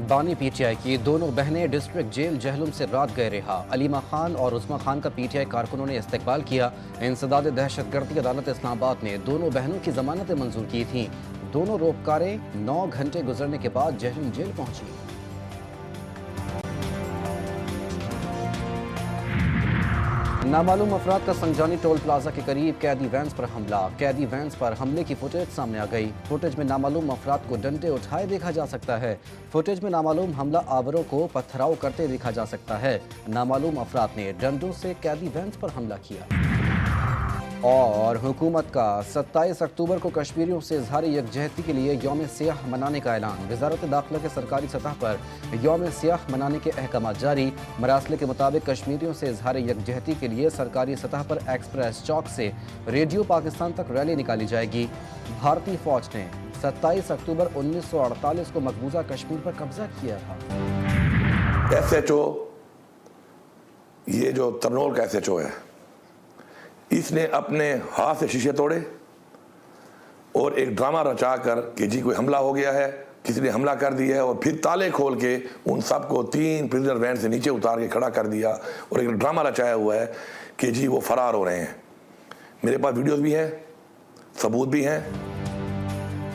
بانی P T I کی دونوں بہنیں ڈسٹرکٹ جیل جہلم سے رات گئے رہا۔ علیمہ خان اور عظمیٰ خان کا پی ٹی آئی کارکنوں نے استقبال کیا۔ انسداد دہشت گردی عدالت اسلام آباد نے دونوں بہنوں کی ضمانتیں منظور کی تھیں۔ دونوں روپکاریں 9 گھنٹے گزرنے کے بعد جہلم جیل پہنچی۔ نامعلوم افراد کا سنجانی ٹول پلازا کے قریب قیدی وینز پر حملہ۔ قیدی وینز پر حملے کی فوٹیج سامنے آ گئی۔ فوٹیج میں نامعلوم افراد کو ڈنڈے اٹھائے دیکھا جا سکتا ہے۔ فوٹیج میں نامعلوم حملہ آوروں کو پتھراؤ کرتے دیکھا جا سکتا ہے۔ نامعلوم افراد نے ڈنڈوں سے قیدی وینز پر حملہ کیا۔ اور حکومت کا 27 اکتوبر کو کشمیریوں سے اظہار یکجہتی کے لیے یوم سیاح منانے کا اعلان۔ وزارت داخلہ کے سرکاری سطح پر یوم سیاح منانے کے احکامات جاری۔ مراسلے کے مطابق کشمیریوں سے اظہار یکجہتی کے لیے سرکاری سطح پر ایکسپریس چوک سے ریڈیو پاکستان تک ریلی نکالی جائے گی۔ بھارتی فوج نے 27 اکتوبر 1948 کو مقبوضہ کشمیر پر قبضہ کیا تھا۔ ایس ایچ او، یہ جو ترنول کا ایس ایچ او ہے، اس نے اپنے ہاتھ سے شیشے توڑے اور ایک ڈرامہ رچا کر کہ جی کوئی حملہ ہو گیا ہے، کسی نے حملہ کر دیا ہے، اور پھر تالے کھول کے ان سب کو 3 پرزنر وین سے نیچے اتار کے کھڑا کر دیا اور ایک ڈرامہ رچایا ہوا ہے کہ جی وہ فرار ہو رہے ہیں۔ میرے پاس ویڈیوز بھی ہیں، ثبوت بھی ہیں۔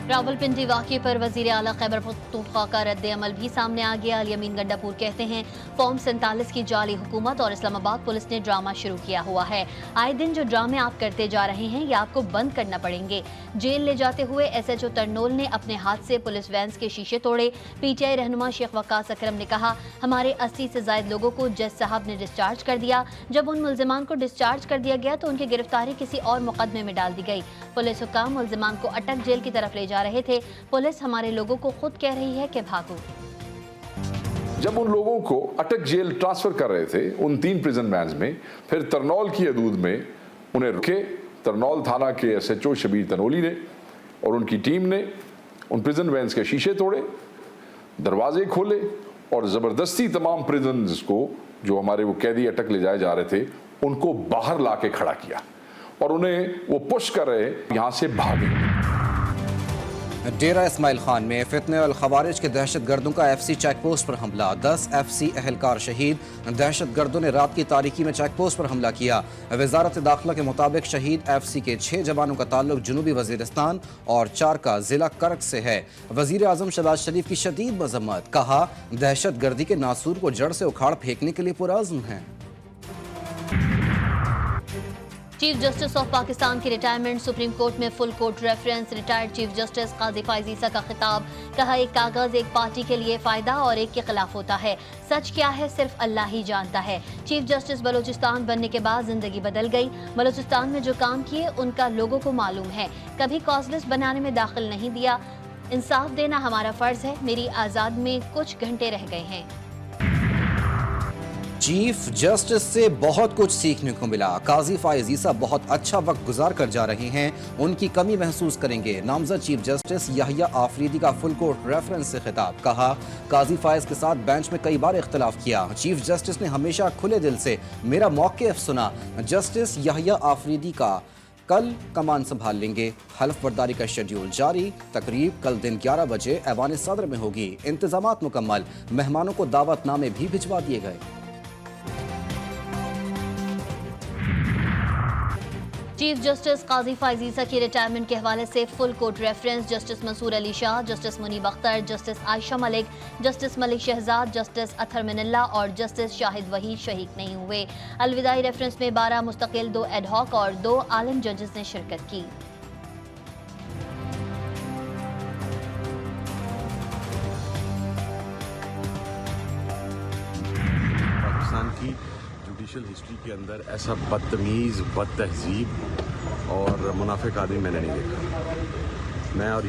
راولپنڈی واقعے پر وزیر اعلیٰ خیبر پختونخوا کا رد عمل بھی سامنے آ گیا۔ الیمین گنڈاپور کہتے ہیں فارم 47 کی جعلی حکومت اور اسلام آباد پولیس نے ڈرامہ شروع کیا ہوا ہے۔ آئے دن جو ڈرامے آپ کرتے جا رہے ہیں یہ آپ کو بند کرنا پڑیں گے۔ جیل لے جاتے ہوئے ایس ایچ او ترنول نے اپنے ہاتھ سے پولیس وینز کے شیشے توڑے۔ پی ٹی آئی رہنما شیخ وقاص اکرم نے کہا ہمارے 80 سے زائد لوگوں کو جج صاحب نے ڈسچارج کر دیا۔ جب ان ملزمان کو ڈسچارج کر دیا گیا تو ان کی گرفتاری کسی اور مقدمے میں ڈال دی گئی۔ پولیس حکام ملزمان کو اٹک جیل کی طرف لے جا رہے تھے۔ پولیس ہمارے لوگوں کو خود کہہ رہی ہے کہ بھاگو۔ جب ان لوگوں کو اٹک جیل ٹرانسفر کر رہے تھے ان 3 پریزن وینز میں، پھر ترنول کی حدود میں انہیں رکھے۔ ترنول تھانہ کے S H O Shabbir Tanoli نے اور ان کی ٹیم نے ان پریزن وینز کے شیشے توڑے، دروازے کھولے اور زبردستی تمام پریزنز کو جو ہمارے وہ قیدی اٹک لے جائے جا رہے تھے ان کو باہر لا کے کھڑا کیا اور انہیں وہ پش کر رہے یہاں سے بھاگے۔ ڈیرہ اسماعیل خان میں فتنہ الخوارج کے دہشت گردوں کا ایف سی چیک پوسٹ پر حملہ۔ 10 ایف سی اہلکار شہید۔ دہشت گردوں نے رات کی تاریکی میں چیک پوسٹ پر حملہ کیا۔ وزارت داخلہ کے مطابق شہید ایف سی کے 6 جوانوں کا تعلق جنوبی وزیرستان اور 4 کا ضلع کرک سے ہے۔ وزیر اعظم شہباز شریف کی شدید مذمت، کہا دہشت گردی کے ناسور کو جڑ سے اکھاڑ پھینکنے کے لیے پرعزم ہیں۔ چیف جسٹس آف پاکستان کی ریٹائرمنٹ، سپریم کورٹ میں full court reference. Retired chief justice Qazi Faez عیسیٰ کا خطاب، کہا ایک کاغذ ایک پارٹی کے لیے فائدہ اور ایک کے خلاف ہوتا ہے، سچ کیا ہے صرف اللہ ہی جانتا ہے۔ چیف جسٹس بلوچستان بننے کے بعد زندگی بدل گئی۔ بلوچستان میں جو کام کیے ان کا لوگوں کو معلوم ہے، کبھی کاز لسٹ بنانے میں داخل نہیں دیا۔ انصاف دینا ہمارا فرض ہے، میری آزاد میں کچھ گھنٹے رہ گئے ہیں۔ چیف جسٹس سے بہت کچھ سیکھنے کو ملا۔ قاضی فائز عیسیٰ بہت اچھا وقت گزار کر جا رہے ہیں، ان کی کمی محسوس کریں گے۔ نامزد چیف جسٹس یحییٰ آفریدی کا فل کورٹ ریفرنس سے خطاب، کہا قاضی فائز کے ساتھ بینچ میں کئی بار اختلاف کیا، چیف جسٹس نے ہمیشہ کھلے دل سے میرا موقف سنا۔ جسٹس یحییٰ آفریدی کا کل کمان سنبھال لیں گے۔ حلف برداری کا شیڈیول جاری۔ تقریب کل دن 11 بجے ایوان صدر میں ہوگی۔ انتظامات مکمل، مہمانوں کو دعوت نامے بھی بھجوا دیے گئے۔ چیف جسٹس قاضی فائز عیسیٰ کی ریٹائرمنٹ کے حوالے سے فل کورٹ ریفرنس۔ جسٹس منصور علی شاہ، جسٹس منیب اختر، جسٹس عائشہ ملک، جسٹس ملک شہزاد، جسٹس اطہر من اللہ اور جسٹس شاہد وحید شہید نہیں ہوئے۔ الوداعی ریفرنس میں 12 مستقل، 2 ایڈ ہاک اور 2 عالم ججز نے شرکت کی۔ پاکستان کی جوڈیشل ہسٹری کے اندر ایسا بدتمیز، بد تہذیب اور منافق آدمی میں نے نہیں دیکھا۔ میں آج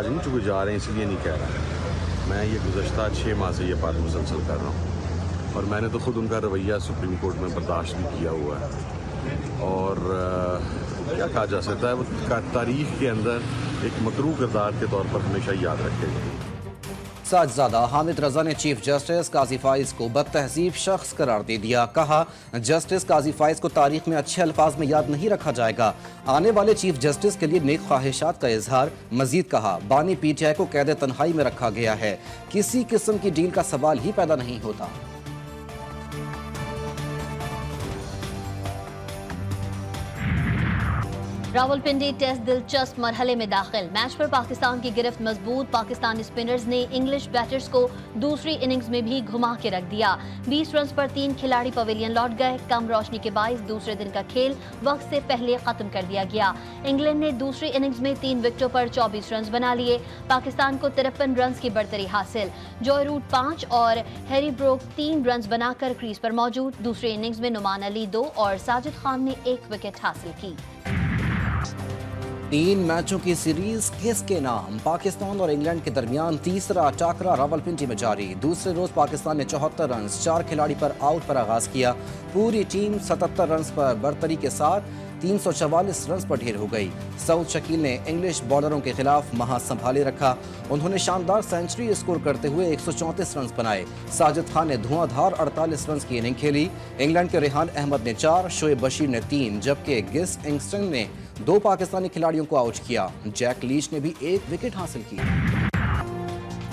نہیں چونکہ جا رہے ہیں اس لیے نہیں کہہ رہا، میں یہ گزشتہ 6 ماہ سے یہ بات مسلسل کر رہا ہوں اور میں نے تو خود ان کا رویہ سپریم کورٹ میں برداشت بھی کیا ہوا ہے اور کیا کہا جا سکتا ہے، وہ تاریخ کے اندر ایک مکروہ کردار کے طور پر ہمیشہ یاد رکھے گئے۔ साजजादा हामिद रजा ने चीफ जस्टिस काजी फाइज को बदतहजीब शख्स करार दे दिया। कहा, जस्टिस काजी फाइज को तारीख में अच्छे अल्फाज में याद नहीं रखा जाएगा। आने वाले चीफ जस्टिस के लिए नेक ख्वाहिशात का इजहार। मजीद कहा, बानी पीटीआई को कैद तन्हाई में रखा गया है, किसी किस्म की डील का सवाल ही पैदा नहीं होता। रावलपिंडी टेस्ट दिलचस्प मरहले में दाखिल। मैच पर पाकिस्तान की गिरफ्त मजबूत। पाकिस्तानी स्पिनर्स ने इंग्लिश बैटर्स को दूसरी इनिंग्स में भी घुमा के रख दिया। 20 रन पर 3 खिलाड़ी पवेलियन लौट गए। कम रोशनी के बाइस दूसरे दिन का खेल वक्त से पहले खत्म कर दिया गया। इंग्लैंड ने दूसरी इनिंग्स में 3 विकेटों पर 24 रन बना लिए। पाकिस्तान को 53 रन की बढ़तरी हासिल। जॉय रूट 5 और हैरी ब्रोक 3 रन बनाकर क्रीज पर मौजूद। दूसरी इनिंग्स में नुमान अली 2 और साजिद खान ने 1 विकेट हासिल की। 3 मैचों की सीरीज किसके नाम? पाकिस्तान और इंग्लैंड के दरमियान तीसरा टाकरा रावलपिंडी में जारी। दूसरे रोज पाकिस्तान ने 74 रन 4 खिलाड़ी पर आउट पर आगाज किया। पूरी टीम 77 रन पर बरतरी के साथ 344 रन पर ढेर हो गई। सऊद शकील ने इंग्लिश बॉलरों के खिलाफ महा संभाले रखा। उन्होंने शानदार सेंचुरी स्कोर करते हुए 134 रन बनाए। साजिद खान ने धुआंधार 48 रन की इनिंग खेली। इंग्लैंड के रेहान अहमद ने 4, शोएब बशीर ने 3, जबकि गिस इंगस्टन ने 2 पाकिस्तानी खिलाड़ियों को आउट किया। जैक लीच ने भी 1 विकेट हासिल की।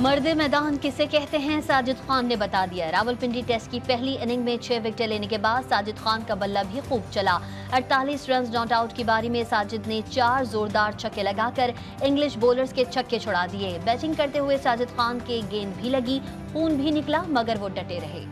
मर्दे मैदान किसे कहते हैं, साजिद खान ने बता दिया। रावलपिंडी टेस्ट की पहली इनिंग में 6 विकेट लेने के बाद साजिद खान का बल्ला भी खूब चला। 48 रन नॉट आउट की बारी में साजिद ने 4 जोरदार छक्के लगाकर इंग्लिश बॉलर्स के छक्के छुड़ा दिए। बैटिंग करते हुए साजिद खान के गेंद भी लगी, खून भी निकला, मगर वो डटे रहे।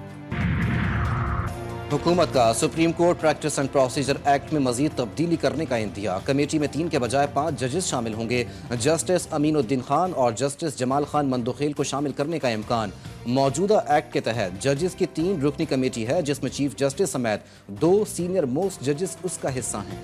हुकूमत का supreme court practice and procedure act में मजीद तब्दीली करने का इंतहा। कमेटी में 3 के बजाय 5 जजेस शामिल होंगे। जस्टिस अमीनुद्दीन खान और जस्टिस जमाल खान मंदोखेल को शामिल करने का इम्कान। मौजूदा एक्ट के तहत जजेस की 3 रुकनी कमेटी है, जिसमें चीफ जस्टिस समेत 2 सीनियर मोस्ट जजेस उसका हिस्सा हैं।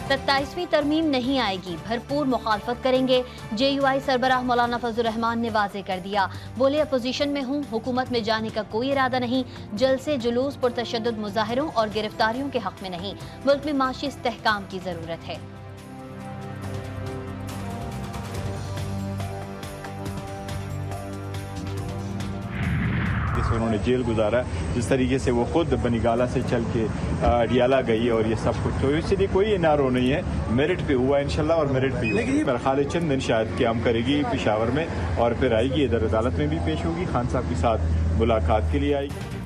27वीं तरमीम नहीं आएगी, भरपूर मुखालफत करेंगे। JUI सरबराह मौलाना फजल रहमान ने वाजे कर दिया। बोले, अपोजिशन में हूँ, हुकूमत में जाने का कोई इरादा नहीं। जलसे, जुलूस, पुरतशद्दुद मुजाहिरों और गिरफ्तारियों के हक में नहीं। मुल्क में माशी इस्तेहकाम की जरूरत है। उन्होंने जेल गुजारा, जिस तरीके से वो खुद बनीगाला से चल के अडियाला गई और ये सब कुछ, तो इसलिए कोई एनआरओ नहीं है। मेरिट पे हुआ इंशाल्लाह और मेरिट पे होगा। मेरा ख्याल है चंद दिन शायद क्याम करेगी पेशावर में और फिर आएगी इधर अदालत में भी पेश होगी, खान साहब के साथ मुलाकात के लिए आएगी।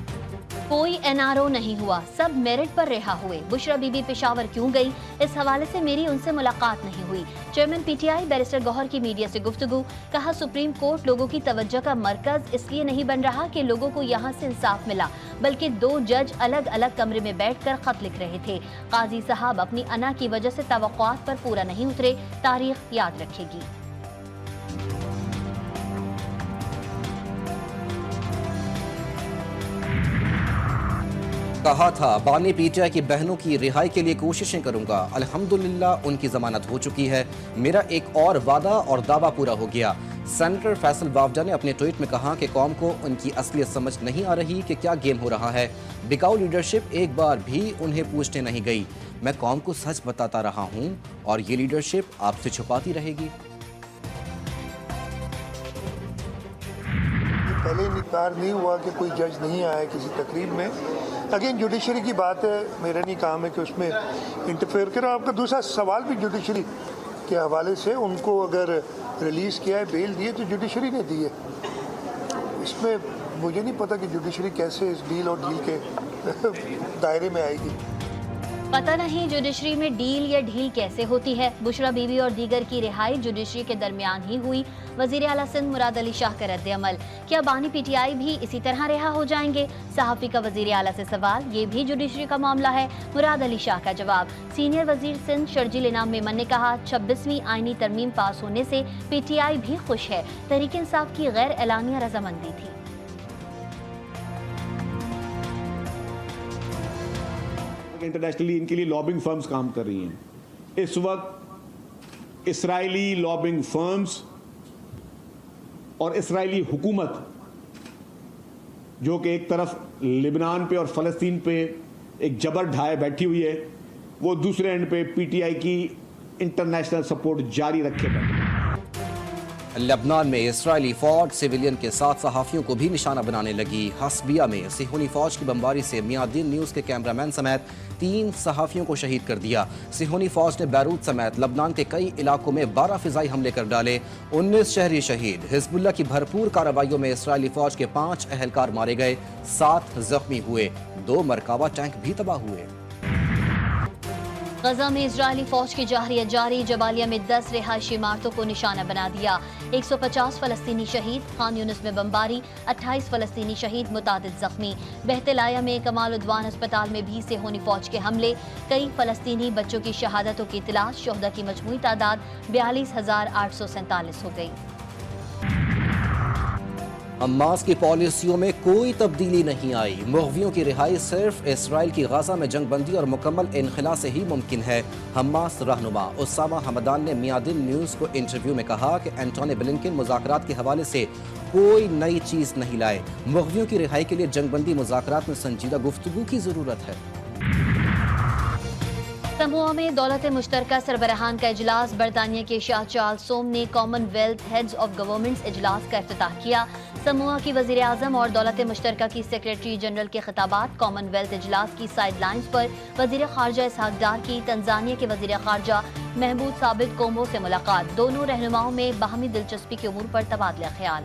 कोई एनआरओ नहीं हुआ, सब मेरिट पर रिहा हुए। बुशरा बीबी पेशावर क्यों गई, इस हवाले से मेरी उनसे मुलाकात नहीं हुई। चेयरमैन PTI बैरिस्टर गौहर की मीडिया से गुफ्तगू। कहा, सुप्रीम कोर्ट लोगों की तवज्जो का मरकज इसलिए नहीं बन रहा कि लोगों को यहाँ से इंसाफ मिला, बल्कि 2 जज अलग अलग कमरे में बैठकर खत लिख रहे थे। काजी साहब अपनी अना की वजह से तवक्कुआत पर पूरा नहीं उतरे, तारीख याद रखेगी। कहा था, बानी पीटीआई की बहनों की रिहाई के लिए कोशिशें करूंगा। अल्हम्दुलिल्लाह उनकी जमानत हो चुकी है। मेरा एक और वादा और दावा पूरा हो गया। सेनेटर फैसल बावडा ने अपने ट्वीट में कहा कि कौम को उनकी असलियत समझ नहीं आ रही कि क्या गेम हो रहा है। बिकाऊ लीडरशिप एक बार भी उन्हें पूछने नहीं गई। मैं कौम को सच बताता रहा हूं और ये लीडरशिप आपसे छुपाती रहेगी। पहले निकार नहीं हुआ कि कोई जज नहीं आया किसी तकरीब में। अगेन जुडिशरी की बात है, मेरा नहीं काम है कि उसमें इंटरफेयर करो। आपका दूसरा सवाल भी जुडिशरी के हवाले से, उनको अगर रिलीज़ किया है, बेल दी है, तो जुडिशरी ने दी है। इसमें मुझे नहीं पता कि जुडिशरी कैसे इस डील और डील के दायरे में आएगी। पता नहीं जुडिशरी में डील या ढील कैसे होती है। बुशरा बीबी और दीगर की रिहाई जुडिशरी के दरमियान ही हुई। वजीर आला सिंध मुराद अली शाह का रद्द अमल। क्या बानी PTI भी इसी तरह रिहा हो जाएंगे? सहाफ़ी का वजीर आला से सवाल। ये भी जुडिशरी का मामला है? मुराद अली शाह का जवाब। सीनियर वजीर सिंध शर्जील इनाम मेमन ने कहा, 26वीं आईनी तरमीम पास होने से PTI भी खुश है। तहरीक इंसाफ की गैर एलानिया रजामंदी थी। इंटरनेशनली इनके लिए लॉबिंग फर्म्स काम कर रही हैं। इस वक्त इसराइली लॉबिंग फर्म्स और इसराइली हुकूमत, जो कि एक तरफ लिबनान पे और फ़लस्तीन पे एक जबर ढाए बैठी हुई है, वो दूसरे एंड पे पीटीआई की इंटरनेशनल सपोर्ट जारी रखे बैठे। लेबनान में इजरायली फौज सिविलियन के साथ सहाफ़ियों को भी निशाना बनाने लगी। हस्बिया में सिहोनी फौज की बमबारी से मियादीन न्यूज़ के कैमरामैन समेत 3 सहाफ़ियों को शहीद कर दिया। सिहोनी फौज ने बैरूत समेत लबनान के कई इलाकों में 12 फिजाई हमले कर डाले, 19 शहरी शहीद। हिजबुल्लाह की भरपूर कार्रवाइयों में इजरायली फौज के 5 अहलकार मारे गए, 7 जख्मी हुए, 2 मरकाबा टैंक भी तबाह हुए। गजा में इजरायली फौज की जारी जबालिया में 10 रिहायशी इमारतों को निशाना बना दिया। 150 फलस्तीनी शहीद, खान यूनिस में बमबारी, 28 फलस्तीनी शहीद, मुतादिद जख्मी। बहतलाया में कमाल उद्वान अस्पताल में भी सिहोनी फौज के हमले, कई फलस्तीनी बच्चों की शहादतों की तलाश। शोहदा की मजमूई तादाद 42,847 हो गई। हमास की पॉलिसियों में कोई तब्दीली नहीं आई। मुग़वियों की रिहाई सिर्फ इसराइल की गाजा में जंगबंदी और मुकम्मल इनखला से ही मुमकिन है। हमास रहनुमा उसामा हमदान ने मियादिन न्यूज़ को इंटरव्यू में कहा कि एंटोनी ब्लिंकन मुज़ाकरात के हवाले से कोई नई चीज़ नहीं लाए। मुग़वियों की रिहाई के लिए जंगबंदी मुज़ाकरात में संजीदा गुफ्तगू की ज़रूरत है। समोआ में दौलत मुश्तरका सरबराहान का इजलास। बरतानिया के शाह चार्ल्स सोम ने कॉमनवेल्थ हेड्स ऑफ गवर्नमेंट्स इजलास का इफ्तिताह किया। समोआ की वज़ीर आज़म और दौलत मुश्तरका की सेक्रेटरी जनरल के खिताबात। कॉमनवेल्थ इजलास की साइड लाइन्स पर वज़ीर ख़ारजा इसहाक डार की तंजानिया के वज़ीर ख़ारजा महमूद साबित कोमो से मुलाकात। दोनों रहनुमाओं में बाहमी दिलचस्पी के उमूर पर तबादला ख्याल।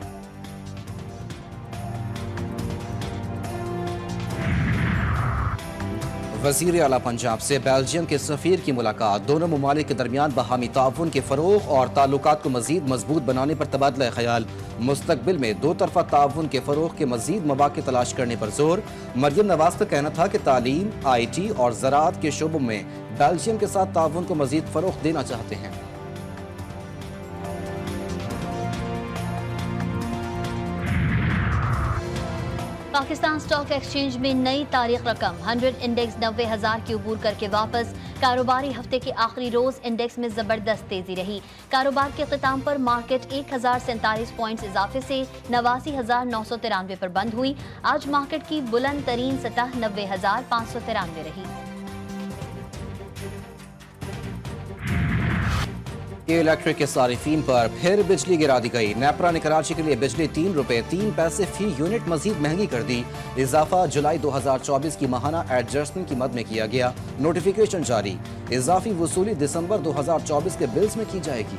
वज़ीर आला पंजाब से बेल्जियम के सफ़ीर की मुलाकात। दोनों ममालिक के दरमियान बाहमी ताउन के फ़रोग़ और ताल्लुकात को मज़ीद मजबूत बनाने पर तबादला ख्याल। मुस्तक़बिल में 2 तरफ़ा ताउन के फ़रोग़ के मज़ीद मौक़े तलाश करने पर जोर। मरियम नवाज़ का कहना था कि तालीम, IT और ज़राअत के शोबों में बेल्जियम के साथ ताउन को मज़ीद फ़रोग़ देना चाहते हैं। पाकिस्तान स्टॉक एक्सचेंज में नई तारीख रकम। 100 इंडेक्स 90,000 की उबूर करके वापस। कारोबारी हफ्ते के आखिरी रोज इंडेक्स में जबरदस्त तेजी रही। कारोबार के ख्ताम पर मार्केट 1047 पॉइंट्स इजाफे से 89,993 पर बंद हुई। आज मार्केट की बुलंद तरीन सतह 90,593 रही। इलेक्ट्रिक के सारिफीन पर फिर बिजली गिरा दी गई। नेपरा ने कराची के लिए बिजली 3 रुपए 3 पैसे फी यूनिट मजीद महंगी कर दी। इजाफा जुलाई 2024 की माहाना एडजस्टमेंट की मद में किया गया। नोटिफिकेशन जारी। इजाफी वसूली दिसंबर 2024 के बिल्स में की जाएगी।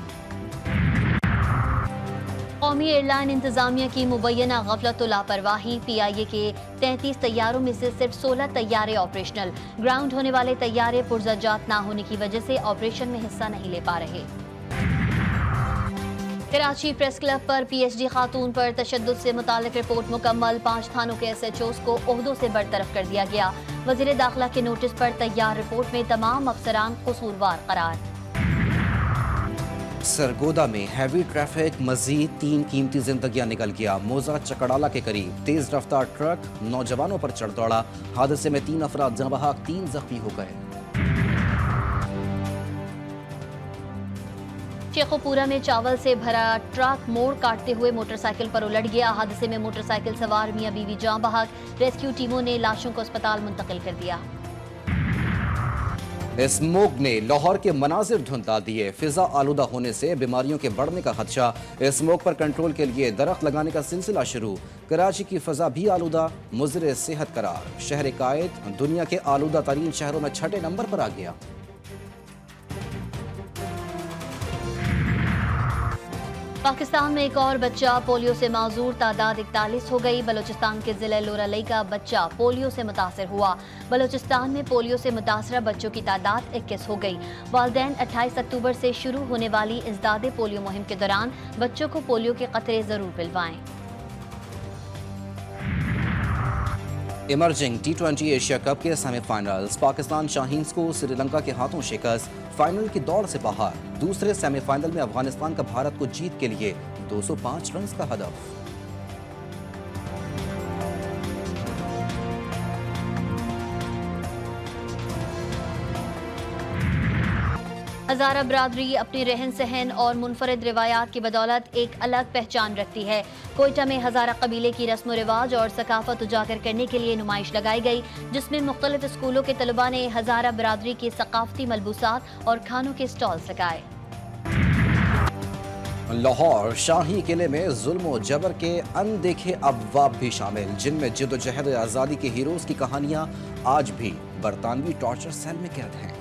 कौमी एयरलाइन इंतजामिया की मुबैना गफलत लापरवाही। PIA के 33 तैयारों में से सिर्फ 16 तैयारे ऑपरेशनल। ग्राउंड होने वाले तैयारे पुरज़ाजात ना होने की वजह से ऑपरेशन में हिस्सा नहीं ले पा रहे। कराची प्रेस क्लब पर PhD खातून पर तशद्दुद से मुताल्लिक रिपोर्ट मुकम्मल। 5 थानों के SHOs को ओहदों से बरतरफ कर दिया गया। वज़ीर दाखिला के नोटिस पर तैयार रिपोर्ट में तमाम अफसरान कसूरवार करार। सरगोदा में हैवी ट्रैफिक, मजीद 3 कीमती जिंदगियां निकल गया। मोजा चकड़ाला के करीब तेज रफ्तार ट्रक नौजवानों पर चढ़ दौड़ा। हादसे में 3 अफराद जाँ बहक, 3 जख्मी हो गए। शेखोपुरा में चावल से भरा ट्रक मोड़ काटते हुए मोटरसाइकिल पर उलट गया। हादसे में मोटरसाइकिल सवार मियां बीवी जाँ बहक। रेस्क्यू टीमों ने लाशों को अस्पताल मुंतकिल कर दिया। स्मोक ने लाहौर के मनाजिर धुंधला दिए। फिजा आलूदा होने से बीमारियों के बढ़ने का खदशा। स्मोक पर कंट्रोल के लिए दरख्त लगाने का सिलसिला शुरू। कराची की फिजा भी आलूदा, मुज़र सेहत करार। शहर कायद दुनिया के आलूदा तरीन शहरों में 6ठे नंबर पर आ गया। पाकिस्तान में एक और बच्चा पोलियो से माजूर। तादाद 41 हो गई। बलूचिस्तान के जिले लोरालई का बच्चा पोलियो से मुतासर हुआ। बलूचिस्तान में पोलियो से मुतासरा बच्चों की तादाद 21 हो गई। वालिदैन 28 अक्टूबर से शुरू होने वाली इंसदादे पोलियो मुहिम के दौरान बच्चों को पोलियो के कतरे जरूर पिलवाएं। इमर्जिंग T20 एशिया कप के सेमीफाइनल्स। पाकिस्तान शाहीन्स को श्रीलंका के हाथों शिकस्त। फाइनल की दौड़ से बाहर। दूसरे सेमीफाइनल में अफगानिस्तान का भारत को जीत के लिए 205 रन का हदफ। हज़ारा बरादरी अपनी रहन सहन और मुनफरद रिवायात की बदौलत एक अलग पहचान रखती है। कोयटा में हज़ारा कबीले की रस्म रिवाज और सकाफत उजागर करने के लिए नुमाइश लगाई गई, जिसमें मुख्तलिफ स्कूलों के तलबा ने हज़ारा बरादरी के सकाफती मलबूसात और खानों के स्टॉल्स लगाए। लाहौर शाही किले में जुल्म और जबर के अनदेखे अबवाब भी शामिल, जिनमें जिद्दोजहद आज़ादी के हीरोज़ की कहानियाँ आज भी बरतानवी टॉर्चर सेल में कैद हैं।